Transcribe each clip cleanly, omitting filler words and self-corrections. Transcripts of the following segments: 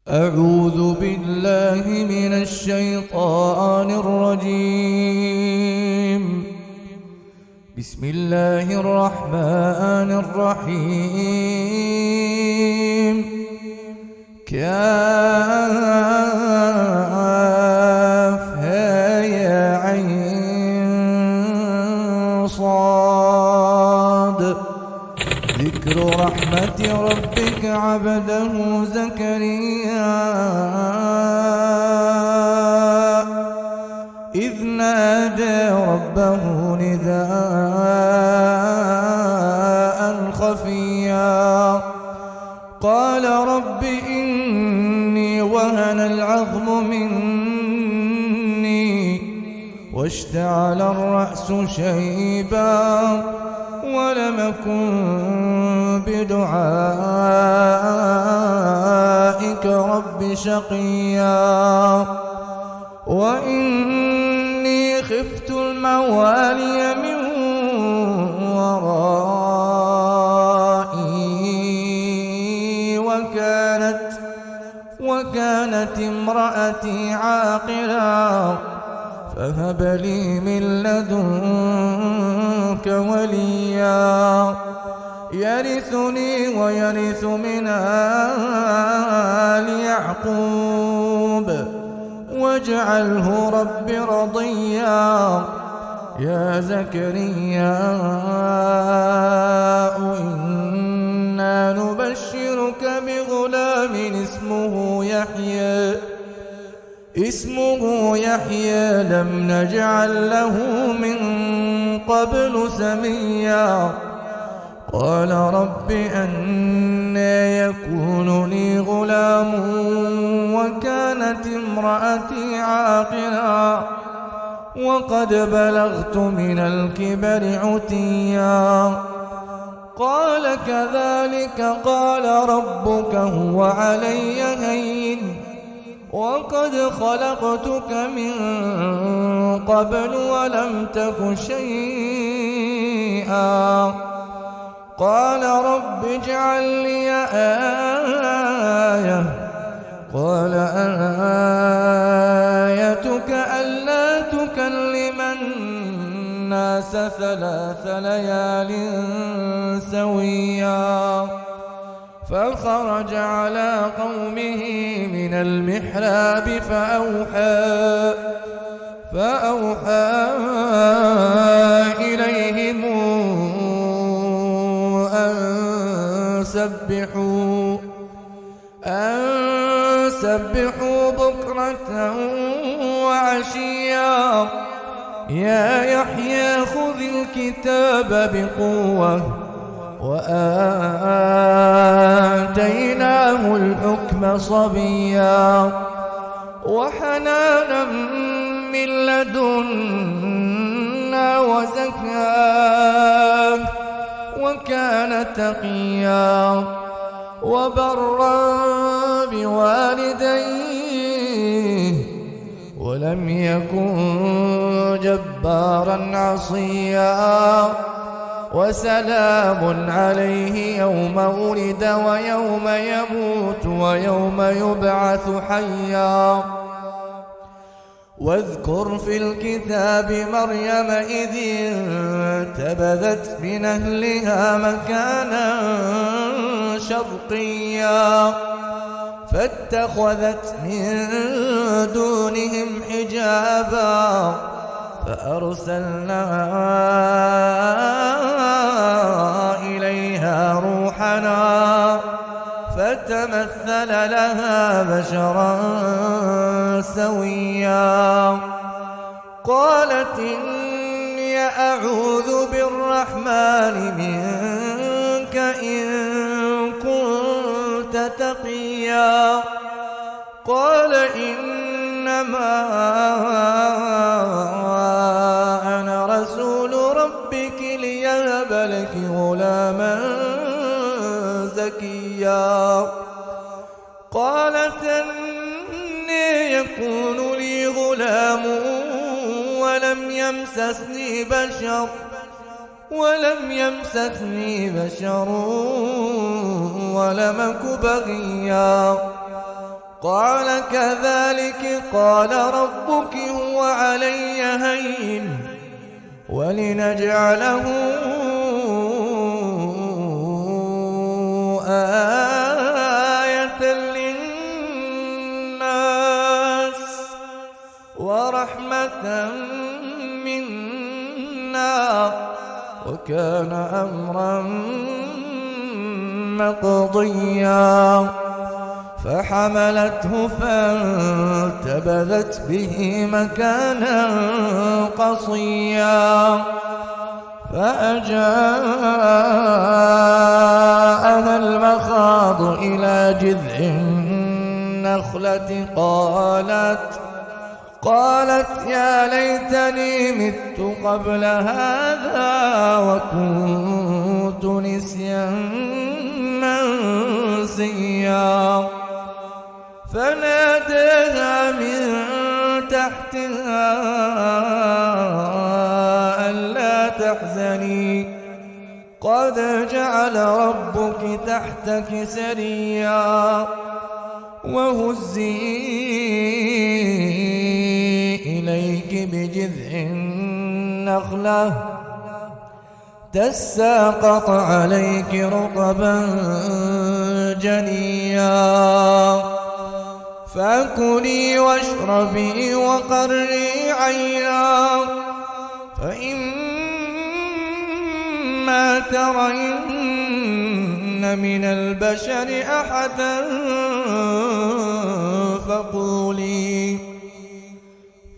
أعوذ بالله من الشيطان الرجيم. بسم الله الرحمن الرحيم. كافها يا عين صاد. ذكر رحمة ربك عبده زكريا إذ نادى ربه نداء خفيا قال رب إني وهن العظم مني واشتعل الرأس شيبا ولم أكن بدعائك رب شقيا وإني خفت الموالي من ورائي وكانت امرأتي عاقرا فهب لي من لدنك وليا يرثني ويرث من آل يعقوب واجعله رب رضيا يا زكريا إنا نبشرك بغلام اسمه يحيى لم نجعل له من قبل سميا قال رب أنى يكون لي غلام وكانت امرأتي عاقرا وقد بلغت من الكبر عتيا قال كذلك قال ربك هو علي هين وقد خلقتك من قبل ولم تك شيئا قال رب اجعل لي آية قال آيتك ألا تكلم الناس 3 ليال سويا فخرج على قومه من المحراب فأوحى إليهم أن سبحوا بكرة وعشيا يا يحيى خذ الكتاب بقوة وآتيناه الحكم صبيا وحنانا من لدنا وزكاة وكان تقيا وبرا بوالديه ولم يكن جبارا عصيا وسلام عليه يوم ولد ويوم يموت ويوم يبعث حيا واذكر في الكتاب مريم إذ انتبذت من أهلها مكانا شرقيا فاتخذت من دونهم حجابا فأرسلنا إليها روحنا فتمثل لها بشرا سويا قالت إني أعوذ بالرحمن منك إن كنت تقيا قال إنما أنا رسول ربك ليهب لك غلاما زكيا قالت أني يكون لي غلام ولم يمسسني بشر ولم أك بغيا قال كذلك قال ربك هو علي هين ولنجعله آية للناس ورحمة منا وكان أمرا مقضيا فحملته فانتبذت به مكانا قصيا فأجاءها المخاض إلى جذع النخلة قالت يا ليتني مت قبل هذا وكنت نسيا منسيا فناداها من تحتها ألا تحزني قد جعل ربك تحتك سريا وهزي إليك بجذع النخلة تساقط عليك رطبا جنيا فكلي واشربي وقري عينا فإما ترين من البشر أحدا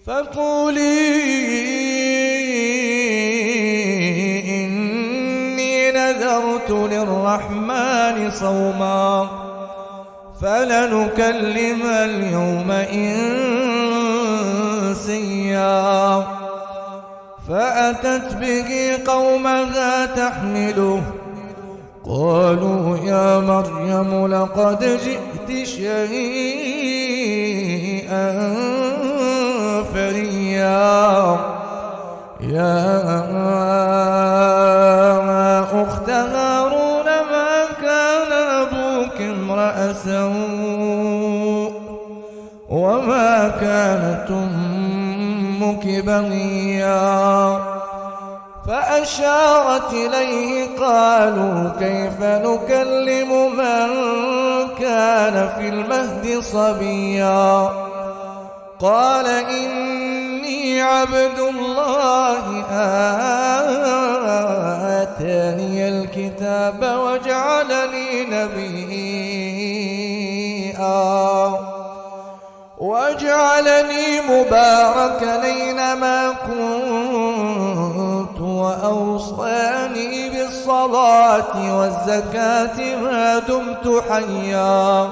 فقولي إني نذرت للرحمن صوما فلنكلم اليوم إنسيا فأتت به قومها تحمله قالوا يا مريم لقد جئت شيئا فريا يا أخت هارون ما كان أبوك امرأ سوء وما كانت أمك بغيا فأشارت إليه قالوا كيف نكلم من كان في المهد صبيا قال إني عبد الله آتاني الكتاب وجعلني مباركا أينما كنت وأوصاني بالصلاة والزكاة ما دمت حيا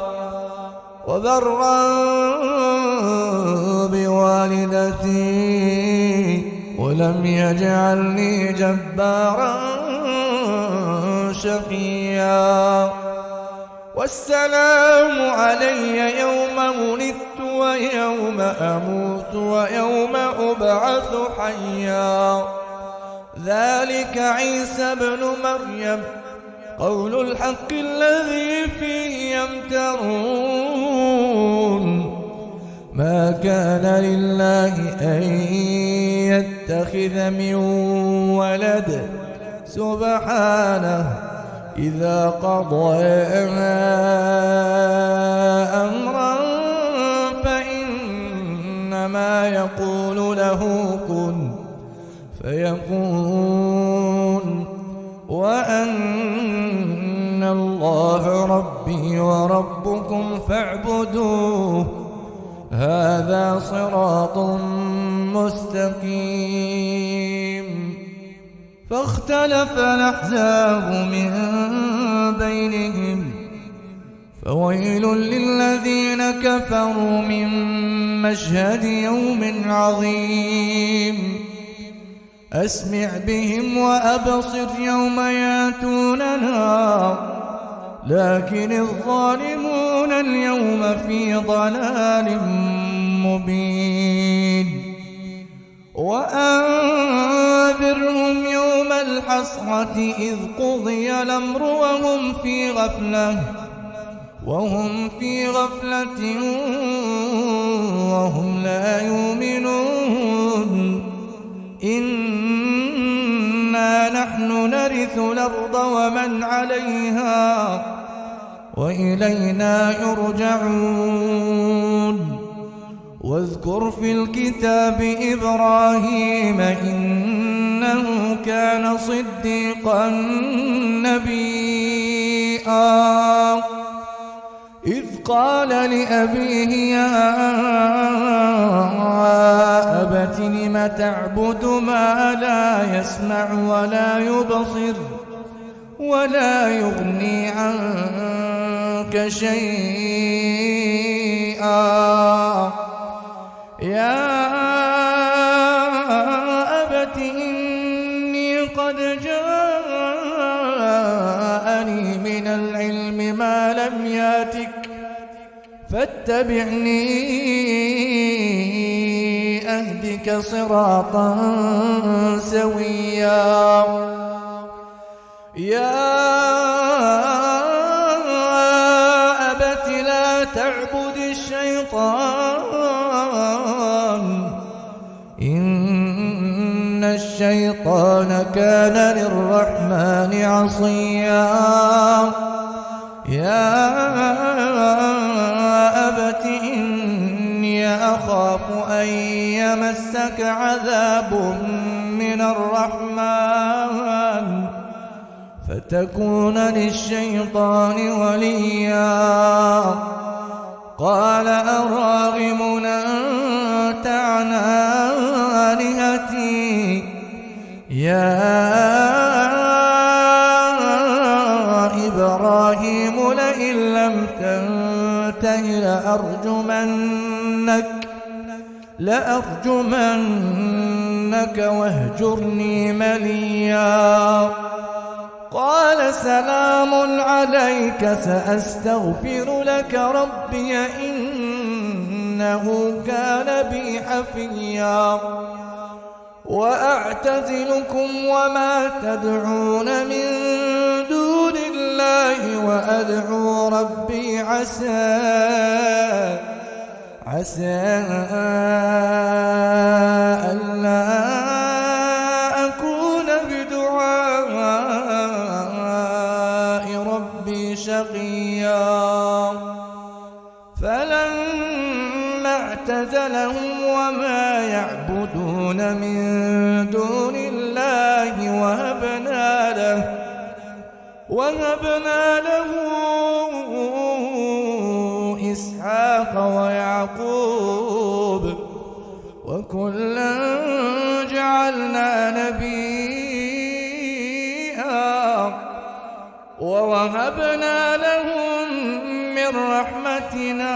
وبرا بوالدتي ولم يجعلني جبارا شقيا والسلام علي يوم ولدت ويوم أموت ويوم أبعث حيا ذلك عيسى ابن مريم قول الحق الذي فيه يمترون ما كان لله أن يتخذ من ولد سبحانه إذا قضى أمرا فإنما يقول له كن فيكون وأن الله ربي وربكم فاعبدوه هذا صراط مستقيم فاختلف الأحزاب من بينهم فويل للذين كفروا من مشهد يوم عظيم أسمع بهم وأبصر يوم ياتوننا لكن الظالمون اليوم في ضلال مبين وأنذرهم يوم الحسرة إذ قضي الأمر وهم في غفلة وهم في غفلة وهم لا يؤمنون إنا نحن نرث الأرض ومن عليها وإلينا يرجعون واذكر في الكتاب إبراهيم إنه كان صديقا نبيا إذ قال لأبيه يا أبت لم تعبد ما لا يسمع ولا يبصر ولا يغني عنك شيئا يا أبت إني قد جاءني من العلم ما لم ياتك فاتبعني أهدك صراطا سويا يا أبت لا تعبد الشيطان إن الشيطان كان للرحمن عصيا يا أبت إني أخاف أن يمسك عذاب من الرحمن فتكون للشيطان وليا قال أراغب أنت عن آلهتي يا إبراهيم لئن لم تنته لأرجمنك واهجرني مليا قال سلام عليك سأستغفر لك ربي إنه كان بي حفيا وأعتزلكم وما تدعون من دون الله وأدعو ربي عسى ألا أكون بدعاء ربي شقيا فلما اعتزلهم وما يعبدون من دون الله وهبنا له إسحاق ويعقوب وكلا جعلنا نبيا ووهبنا لهم من رحمتنا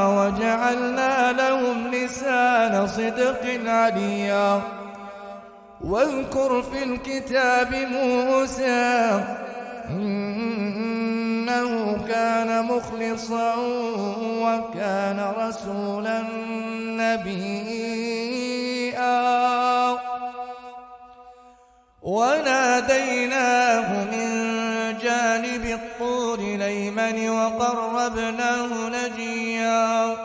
وجعلنا لهم لسان صدق عليا واذكر في الكتاب موسى إنه كان مخلصا وكان رسولا نبيا وناديناه من جانب الطور الأيمن وقربناه نجيا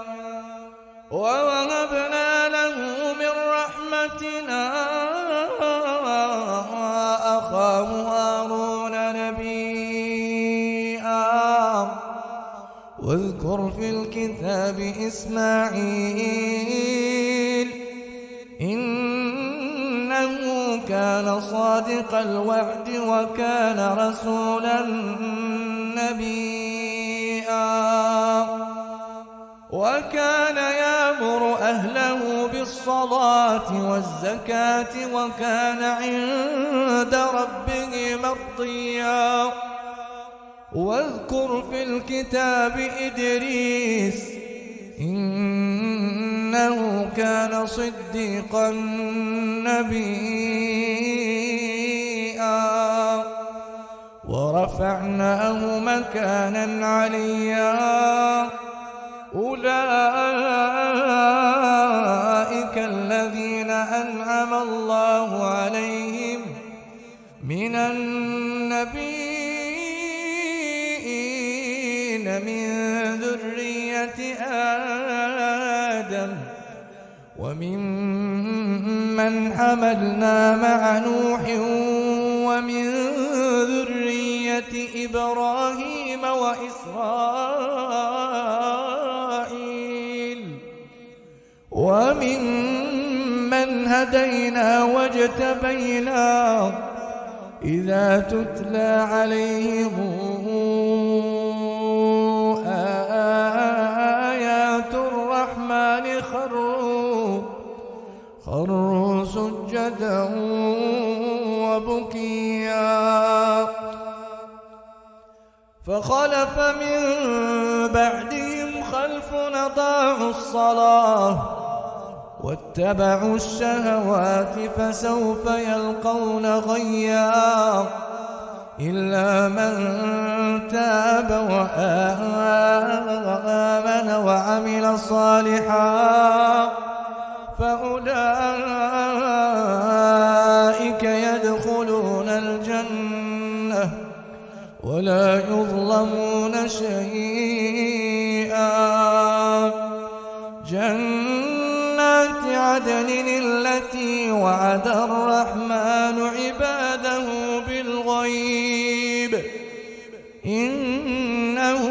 ووهبنا له من رحمتنا أخاه هارون نبيا واذكر في الكتاب إسماعيل إنه كان صادق الوعد وكان رسولا نبيا وكان يأمر أهله بالصلاة والزكاة وكان عند ربه مرضيا واذكر في الكتاب إدريس إنه كان صديقا نبيا ورفعناه مكانا عليا أولئك الذين أنعم الله عليهم من النبيين من آدم وممن حملنا مع نوح ومن ذرية إبراهيم وإسرائيل وممن هدينا واجتبينا إذا تتلى عليهم آيات الرحمن خروا سجدا وبكيا فخلف من بعدهم خلف أضاعوا الصلاة واتبعوا الشهوات فسوف يلقون غيا إلا من تاب وآمن وعمل صالحا فأولئك يدخلون الجنة ولا يظلمون شيئا جنات عدن التي وعد الرحمن عباده بالغيب إنه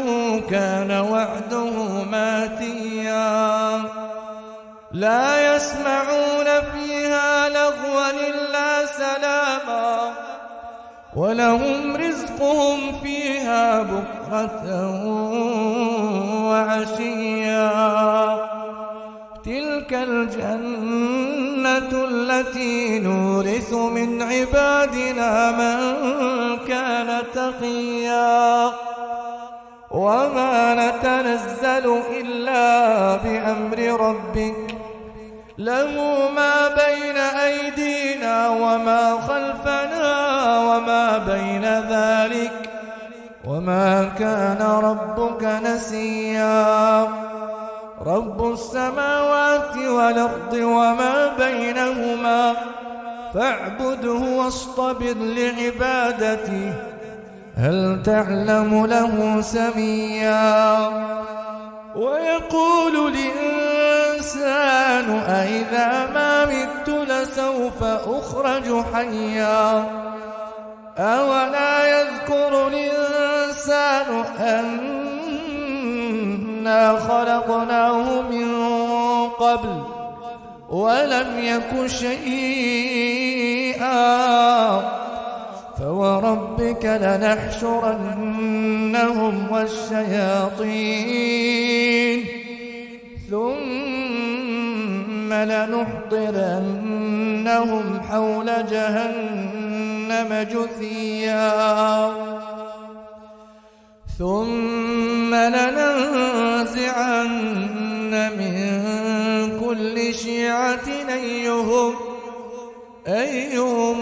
كان وعده ماتيا لا يسمعون فيها لغوا إلا سلاما ولهم رزقهم فيها بكرة وعشيا تلك الجنة التي نورث من عبادنا من كان تقيا وما نتنزل إلا بأمر ربك له ما بين أيدينا وما خلفنا وما بين ذلك وما كان ربك نسيا رب السماوات والأرض وما بينهما فاعبده واصطبر لعبادته هل تعلم له سميا ويقول الإنسان أإذا ما مت لسوف أخرج حيا أولا يذكر الإنسان أنا خلقناه من قبل ولم يك شيئا فوربك لنحشرنهم والشياطين ثم لنحضرنهم حول جهنم جثيا ثم لننزعن من كل شيعة أيهم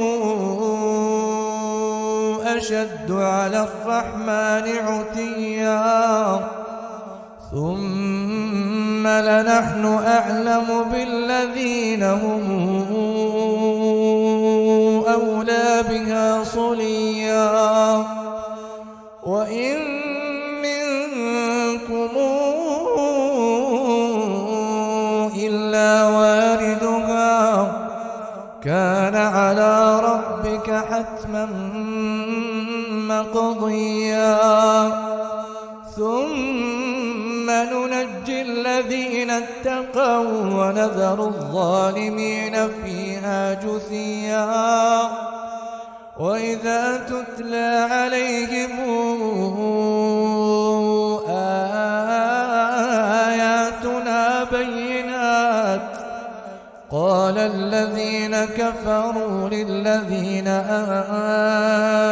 أشد على الرحمن عتيا ثم لنحن أعلم بالذين هم أولى بها صليا وإن منكم إلا واردها كان على ربك حتما مقضيا ثم ننجي الذين اتقوا ونذر الظالمين فيها جثيا وإذا تتلى عليهم آياتنا بينات قال الذين كفروا للذين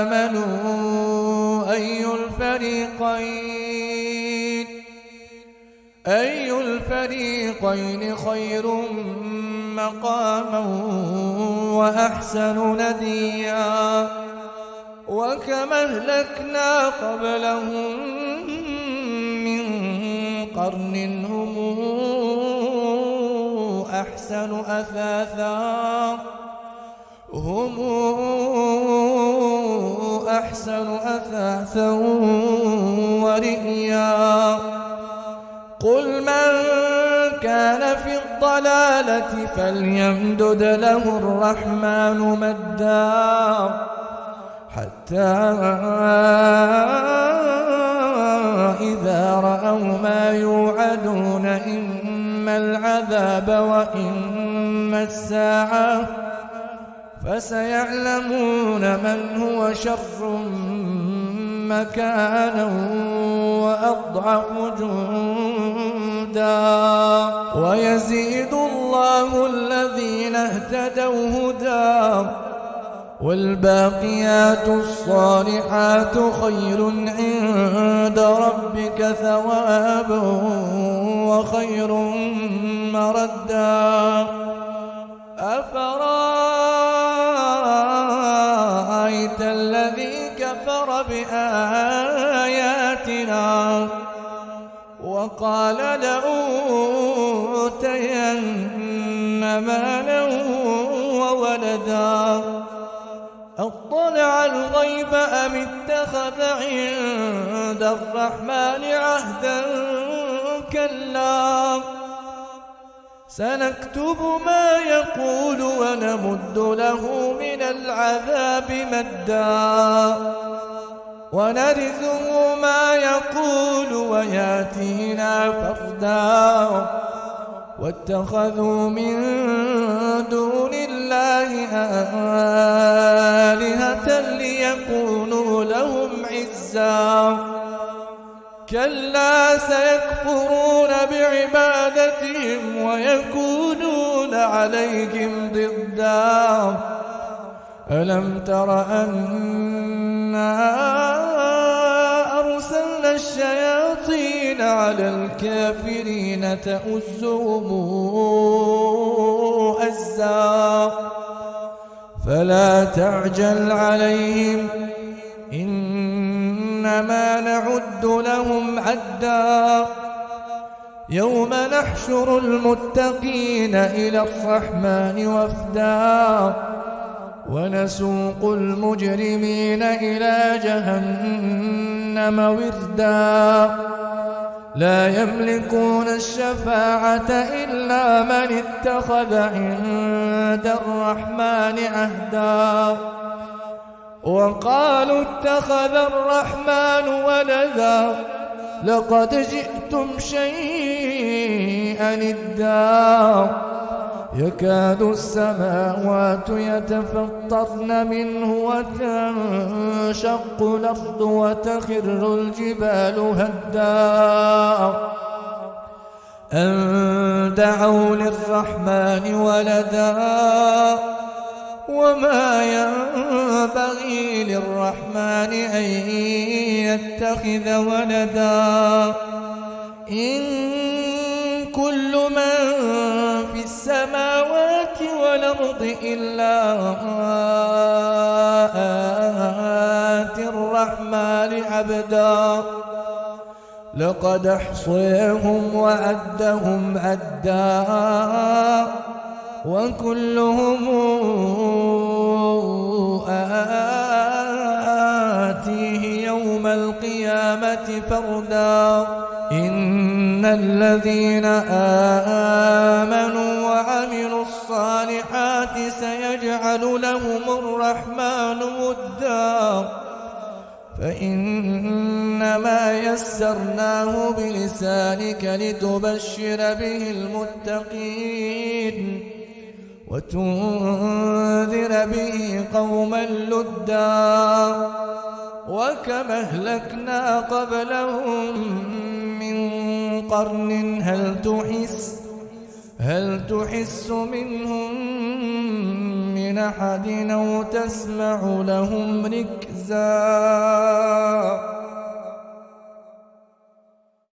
آمنوا أي الفريقين خير مقاما وأحسن نديا وكما أهلكنا قبلهم من قرن هم أحسن أثاثا ورئيا قل من كان في الضلالة فليمدد له الرحمن مدا حتى إذا رأوا ما يوعدون إما العذاب وإما الساعة فسيعلمون من هو شر مكانا وأضعف جندا ويزيد الله الذين اهتدوا هدى والباقيات الصالحات خير عند ربك ثوابا وخير مردا أفرأيت الذي كفر بآياتنا وقال لأوتين مالا وولدا أطلع الغيب أم اتخذ عند الرحمن عهدا كلا سنكتب ما يقول ونمد له من العذاب مدا ونرثه ما يقول وياتينا فردا واتخذوا من دون الله آلهة ليكونوا لهم عزا كلا سيكفرون بعبادتهم ويكونون عليهم ضدا ألم تر أنا أرسلنا الشياطين على الكافرين تؤزهم أزا فلا تعجل عليهم إنما نعد لهم عدا يوم نحشر المتقين إلى الرحمن وفدا ونسوق المجرمين إلى جهنم وردا لا يملكون الشفاعة إلا من اتخذ عند الرحمن عهدا وقالوا اتخذ الرحمن ولدا لقد جئتم شيئا إدا يكاد السماوات يتفطرن منه وتنشق الأرض وتخر الجبال هدا أن دعوا للرحمن ولدا وما ينبغي للرحمن أن يتخذ ولدا إن كل من في السماوات والأرض إلا آتي الرحمن عبدا لقد أحصيهم وعدهم عدا وكلهم آتيه يوم القيامة فردا إن الذين آمنوا وعملوا الصالحات سيجعل لهم الرحمن ودا فإنما يسرناه بلسانك لتبشر به المتقين وتنذر به قوما لدا وكما أهلكنا قبلهم من قرن هل تحس منهم من أحد أو تسمع لهم ركزا